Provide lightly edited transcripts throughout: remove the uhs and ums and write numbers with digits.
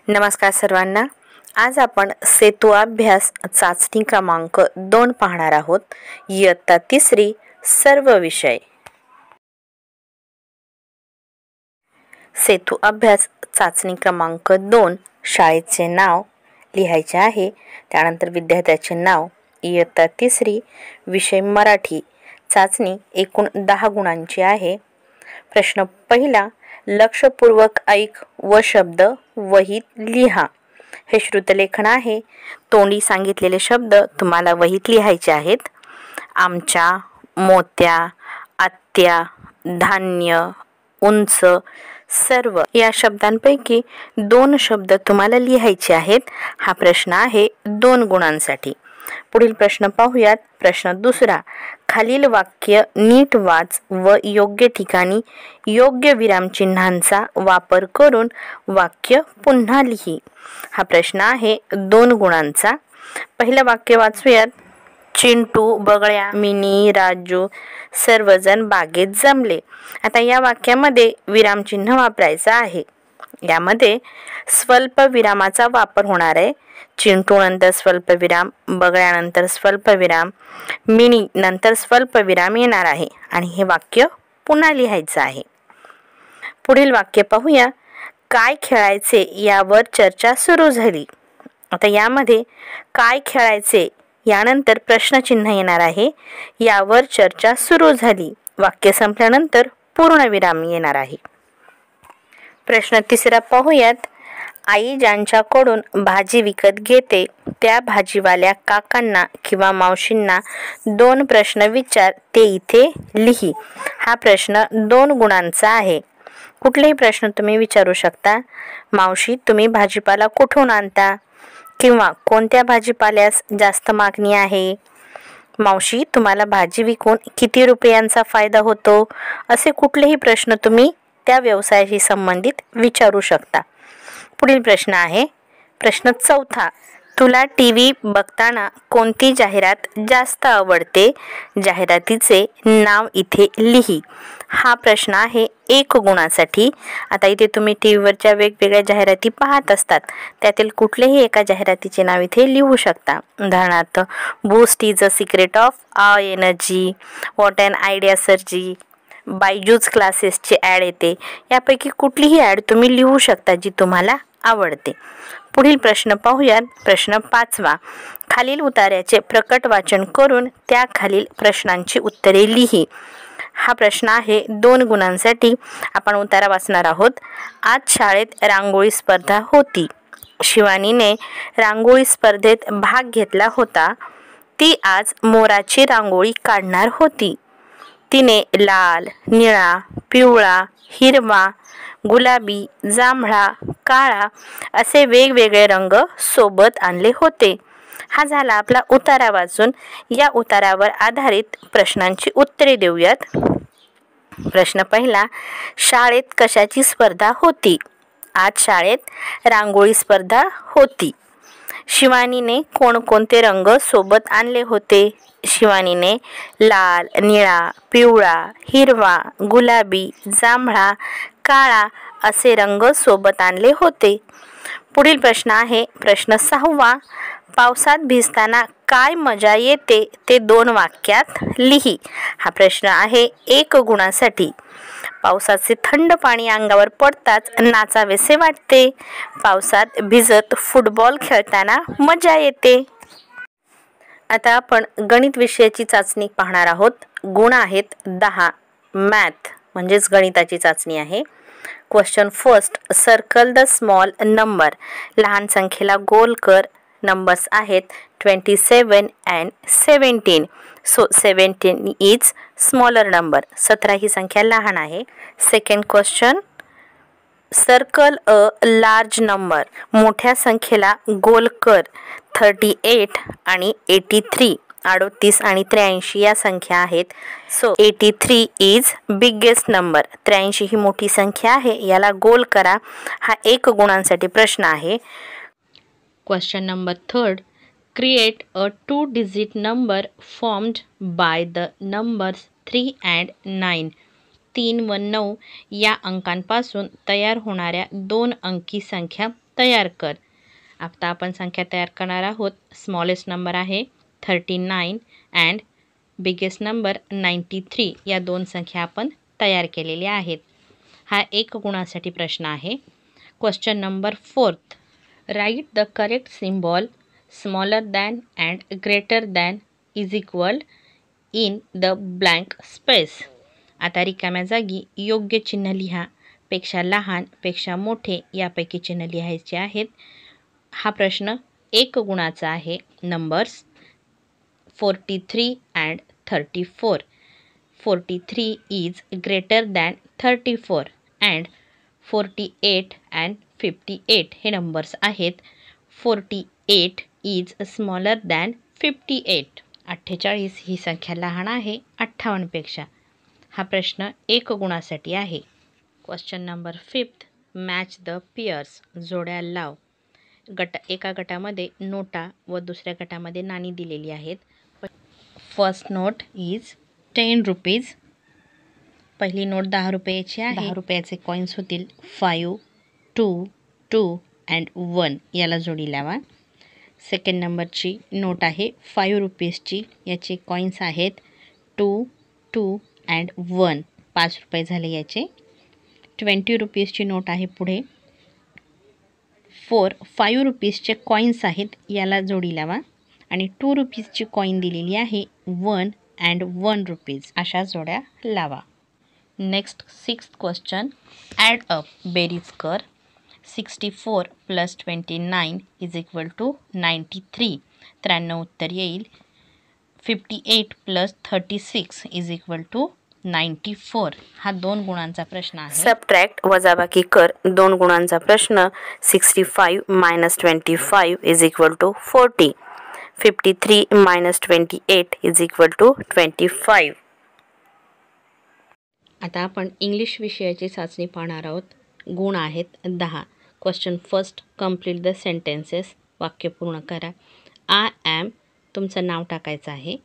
नमस्कार सर्वांना. आज आपण सेतू अभ्यास चाचणी क्रमांक 2 पाहणार आहोत. इयत्ता 3 सर्व विषय. सेतू अभ्यास चाचणी क्रमांक 2 शाळेचे नाव लिहायचे आहे. त्यानंतर विद्यार्थ्याचे नाव, इयत्ता 3 विषय मराठी. चाचणी एकूण 10 गुणांची आहे. प्रश्न पहिला, लक्षपूर्वक ऐक व शब्द वहीत लिहा. हे श्रुतलेखन आहे. तोंडी सांगितलेले शब्द तुम्हाला वहीत लिहायचे आहेत. आमच्या, मोत्या, आत्या, धान्य, उंच, सर्व या शब्दांपैकी 2 शब्द तुम्हाला लिहायचे आहेत. हा प्रश्न आहे 2 गुणांसाठी. पुढील प्रश्न पाहूयात. प्रश्न दुसरा, खालील वाक्य नीट वाच व योग्य ठिकाणी योग्य विरामचिन्हांचा वापर करून वाक्य पुन्हा लिही. हा प्रश्न आहे 2 गुणांचा. पहिलं वाक्य वाचूयात. चिंटू, बगळ्या, मिनी, राजू सर्वजण बागेत जमले. आता या वाक्यामध्ये विरामचिन्ह वापरायचं आहे. यामध्ये स्वल्प विरामाचा वापर होणार आहे. चिंटू नंतर स्वल्पविराम, बगळ्यानंतर स्वल्पविराम, मिनी नंतर स्वल्पविराम येणार आहे आणि हे वाक्य पुन्हा लिहायचं आहे. पुढील वाक्य पाहूया. काय खेळायचे यावर चर्चा सुरू झाली. आता यामध्ये काय खेळायचे यानंतर प्रश्नचिन्ह येणार आहे. यावर चर्चा सुरू झाली. वाक्य संपल्यानंतर पूर्णविराम येणार आहे. प्रश्न तिसरा पाहूयात. आई ज्यांच्याकडून भाजी विकत घेते त्या भाजीवाल्या काकांना किंवा मावशींना 2 प्रश्न विचार, ते इथे लिही. हा प्रश्न 2 गुणांचा आहे. कुठलेही प्रश्न तुम्ही विचारू शकता. मावशी, तुम्ही भाजीपाला कुठून आणता? किंवा कोणत्या भाजीपाल्यास जास्त मागणी आहे? मावशी, तुम्हाला भाजी विकून किती रुपयांचा फायदा होतो? असे कुठलेही प्रश्न तुम्ही त्या व्यवसायाशी संबंधित विचारू शकता. पुढील प्रश्न आहे प्रश्न चौथा. तुला टीव्ही बघताना कोणती जाहिरात जास्त आवडते? जाहिरातीचे नाव इथे लिही. हा प्रश्न आहे 1 गुणासाठी. आता इथे तुम्ही टीव्हीवरच्या वेगवेगळ्या जाहिराती पाहत असतात. त्यातील कुठलेही एका जाहिरातीचे नाव इथे लिहू शकता. उदाहरणार्थ, boost is a secret of our energy, what an idea sirji, Byju's क्लासेसची ॲड येते. यापैकी कुठलीही ॲड तुम्ही लिहू शकता जी तुम्हाला आवडते. पुढील प्रश्न पाहूयात. प्रश्न 5वा. खालील उतार्याचे प्रकट वाचन करून त्याखालील प्रश्नांची उत्तरे लिही. हा प्रश्न आहे 2 गुणांसाठी. आपण उतारा वाचणार आहोत. आज शाळेत रांगोळी स्पर्धा होती. शिवानीने रांगोळी स्पर्धेत भाग घेतला होता. ती आज मोराची रांगोळी काढणार होती. तिने लाल, निळा, पिवळा, हिरवा, गुलाबी, जांभळा, काळा असे वेगवेगळे रंग सोबत आणले होते. हा झाला आपला उतारा वाचून. या उतारावर आधारित प्रश्नांची उत्तरे देऊयात. प्रश्न पहिला. शाळेत कशाची स्पर्धा होती? आज शाळेत रांगोळी स्पर्धा होती. शिवानीने कोणकोणते रंग सोबत आणले होते? शिवानीने लाल, निळा, पिवळा, हिरवा, गुलाबी, जांभळा, काळा असे रंग सोबत आणले होते. पुढील प्रश्न आहे प्रश्न 6वा. पावसात भिजताना काय मजा येते ते 2 वाक्यात लिही. हा प्रश्न आहे 1 गुणासाठी. पावसाचे थंड पाणी अंगावर पडताच नाचावेसे वाटते. पावसात भिजत फुटबॉल खेळताना मजा येते. आता आपण गणित विषयाची चाचणी पाहणार आहोत. गुण आहेत 10. मॅथ म्हणजेच गणिताची चाचणी आहे. Question first. Circle the small number. लहान संख्येला गोल कर. नंबर्स आहेत 27 and 17. So 17 is smaller number. 17 ही संख्या लहान आहे. Second question. Circle a large number. मोठ्या संख्येला गोल कर. 38 आणि 83. 38 आणि 83 या संख्या आहेत. So 83 is biggest number. 83 ही मोठी संख्या आहे. याला गोल करा. हा 1 गुणांसाठी प्रश्न आहे. Question number 3. Create a 2-digit number formed by the numbers 3 and 9. 3 व 9 या अंकांपासून तयार होणाऱ्या 2 अंकी संख्या तयार कर. आता आपण संख्या तयार करणार आहोत. स्मॉलेस्ट नंबर आहे 39 अँड बिगेस्ट नंबर 93. या दोन संख्या आपण तयार केलेल्या आहेत. हा एक गुणासाठी प्रश्न आहे. Question number 4. Write the correct symbol smaller than and greater than is equal in the blank space. आता रिकाम्या जागी योग्य चिन्ह लिहा. पेक्षा लहान, पेक्षा मोठे यापैकी चिन्ह लिहायचे आहेत. हा प्रश्न एक गुणाचा आहे. Numbers 43 and 34. 43 is greater than 34 and 48 and 58 हे नंबर्स आहेत. 48 इज स्मॉलर दॅन 58. 48 ही संख्या लहान आहे 58पेक्षा. हा प्रश्न एक गुणासाठी आहे. Question number 5. Match the pairs. जोड्या लाव. एका गटामध्ये नोटा व दुसऱ्या गटामध्ये नाणी दिलेली आहेत. First note is 10 rupees. पहिली नोट 10 रुपयाची आहे. 10 रुपयाचे कॉईन्स होतील 5, 2, 2 अँड 1. याला जोडी लावा. सेकंड नंबरची नोट आहे 5 रुपीजची. याचे कॉईन्स आहेत 2, 2 अँड 1. 5 रुपये झाले याचे. 20 रुपीजची नोट आहे पुढे. 5 रुपीजचे कॉईन्स आहेत. याला जोडी लावा. आणि 2 रुपीजची कॉईन दिलेली आहे 1 अँड 1 रुपीज. अशा जोड्या लावा. Next 6th question. Add up. बेरीज कर. 64 प्लस 29 इज इक्वल टू 93. 93 उत्तर येईल. 58 प्लस 36 इज इक्वल टू 94. हा 2 गुणांचा प्रश्न आहे. सबट्रॅक्ट वजाबाकी कर. 2 गुणांचा प्रश्न. 65 minus 25 is equal to 40. 53 minus 28 is equal to 25. आता आपण इंग्लिश विषयाची चाचणी पाहणार आहोत. गुण आहेत 10. Question first. Complete the sentences. वाक्य पूर्ण करा. I am. तुमचं नाव टाकायचं आहे.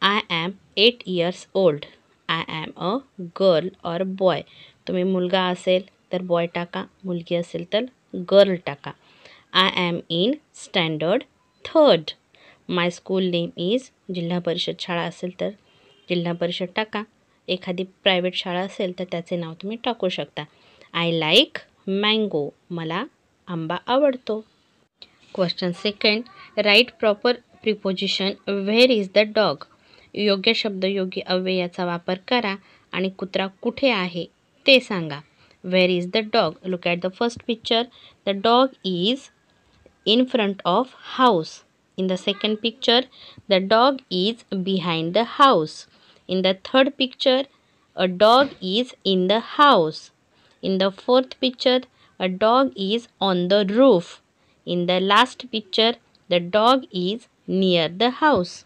I am 8 years old. I am a girl or boy. तुम्ही मुलगा असेल तर बॉय टाका, मुलगी असेल तर गर्ल टाका. I am in standard 3rd. My school name is. जिल्हा परिषद शाळा असेल तर जिल्हा परिषद टाका. एखादी प्रायव्हेट शाळा असेल तर त्याचे नाव तुम्ही टाकू शकता. I like mango. मला आंबा आवडतो. Question second. Write proper preposition. Where is the dog. योग्य शब्द योग्य अव्ययाचा वापर करा आणि कुत्रा कुठे आहे ते सांगा. Where is the dog. Look at the first picture. The dog is in front of house. In the second picture, the dog is behind the house. In the third picture, a dog is in the house. In the fourth picture, a dog is on the roof. In the last picture, the dog is near the house.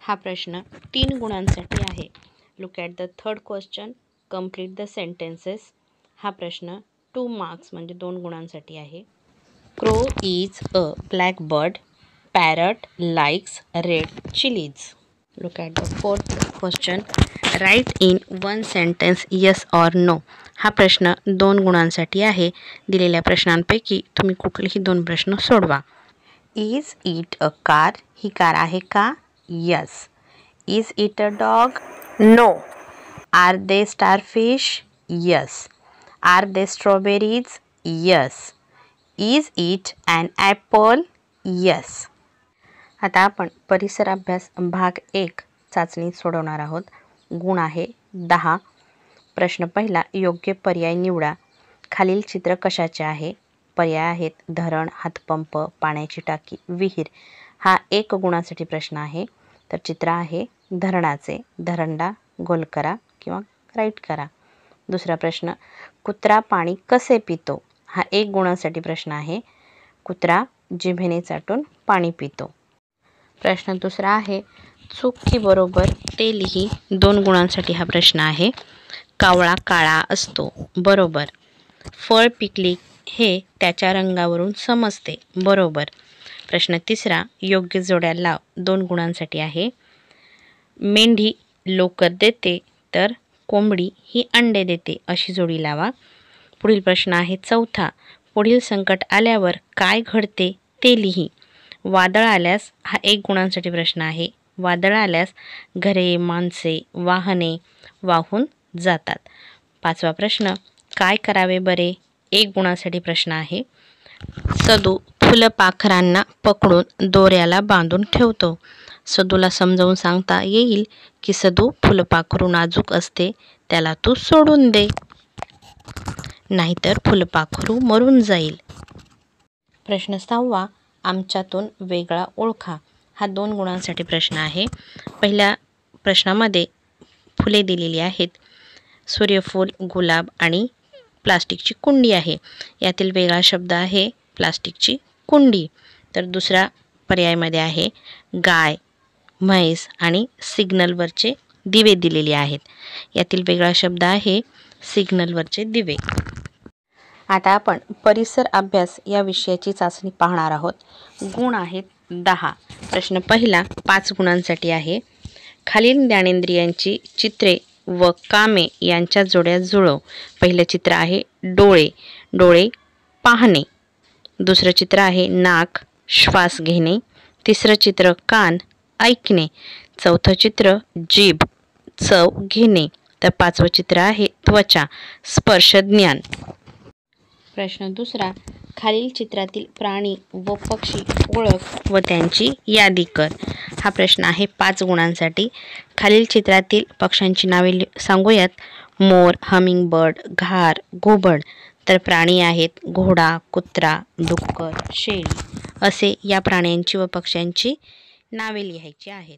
हा प्रश्न 3 गुणांसाठी आहे. Look at the third question. Complete the sentences. हा प्रश्न 2 marks म्हणजे 2 गुणांसाठी आहे. Crow is a black bird. Parrot likes red chilies. Look at the fourth question. Write in one sentence yes or no. हा प्रश्न 2 गुणांसाठी आहे. दिलेल्या प्रश्नांपैकी तुम्ही कुठलेही 2 प्रश्न सोडवा. Is it a car? He car आहे का? Yes. Is it a dog? No. Are they starfish? Yes. Are they strawberries? Yes. Is it an apple? Yes. आता आपण परिसर अभ्यास भाग 1 चाचणी सोडवणार आहोत. गुण आहे 10. प्रश्न पहिला. योग्य पर्याय निवडा. खालील चित्र कशाचे आहे? पर्याय आहेत धरण, हातपंप, पाण्याची टाकी, विहीर. हा 1 गुणासाठी प्रश्न आहे. तर चित्र आहे धरणाचे. धरणला गोल करा किंवा राईट करा. दुसरा प्रश्न. कुत्रा पाणी कसे पितो? हा 1 गुणासाठी प्रश्न आहे. कुत्रा जिभेने चाटून पाणी पितो. प्रश्न दुसरा आहे. चूक की बरोबर ते लिही. 2 गुणांसाठी हा प्रश्न आहे. कावळा काळा असतो. बरोबर. फळ पिकले हे त्याच्या रंगावरून समजते. बरोबर. प्रश्न तिसरा. योग्य जोड्या लाव. 2 गुणांसाठी आहे. मेंढी लोकर देते तर कोंबडी ही अंडे देते. अशी जोडी लावा. पुढील प्रश्न आहे चौथा. पुढील संकट आल्यावर काय घडते ते लिही. वादळ आल्यास हा 1 गुणांसाठी प्रश्न आहे. वादळ आल्यास घरे, माणसे, वाहने वाहून जातात. 5वा प्रश्न, काय करावे बरे? 1 गुणासाठी प्रश्न आहे. सदू फुलपाखरांना पकडून दोऱ्याला बांधून ठेवतो. सदूला समजावून सांगता येईल की सदू फुलपाखरू नाजूक असते, त्याला तू सोडून दे, नाहीतर फुलपाखरू मरून जाईल. प्रश्न 6वा, आमच्यातून वेगळा ओळखा. हा 2 गुणांसाठी प्रश्न आहे. पहिल्या प्रश्नामध्ये फुले दिलेली आहेत. सूर्यफूल, गुलाब आणि प्लास्टिकची कुंडी आहे. यातील वेगळा शब्द आहे प्लास्टिकची कुंडी. तर दुसरा पर्यायमध्ये आहे गाय, म्हैस आणि सिग्नलवरचे दिवे दिलेले आहेत. यातील वेगळा शब्द आहे सिग्नलवरचे दिवे. आता आपण परिसर अभ्यास या विषयाची चाचणी पाहणार आहोत. गुण आहेत 10. प्रश्न पहिला 5 गुणांसाठी आहे. खालील ज्ञानेंद्रियांची चित्रे व कामे यांच्या जोड्या जुळव. पहिलं चित्र आहे डोळे, डोळे पाहणे. दुसरं चित्र आहे नाक, श्वास घेणे. तिसरं चित्र कान, ऐकणे. चौथं चित्र जीभ, चव घेणे. तर 5वं चित्र आहे त्वचा, स्पर्श ज्ञान. प्रश्न दुसरा, खालील चित्रातील प्राणी व पक्षी ओळख व त्यांची यादी कर. हा प्रश्न आहे 5 गुणांसाठी. खालील चित्रातील पक्ष्यांची नावे सांगूयात. मोर, हमिंगबर्ड, घार, घुबड. तर प्राणी आहेत घोडा, कुत्रा, डुक्कर, शेळी. असे या प्राण्यांची व पक्ष्यांची नावे लिहायची आहेत.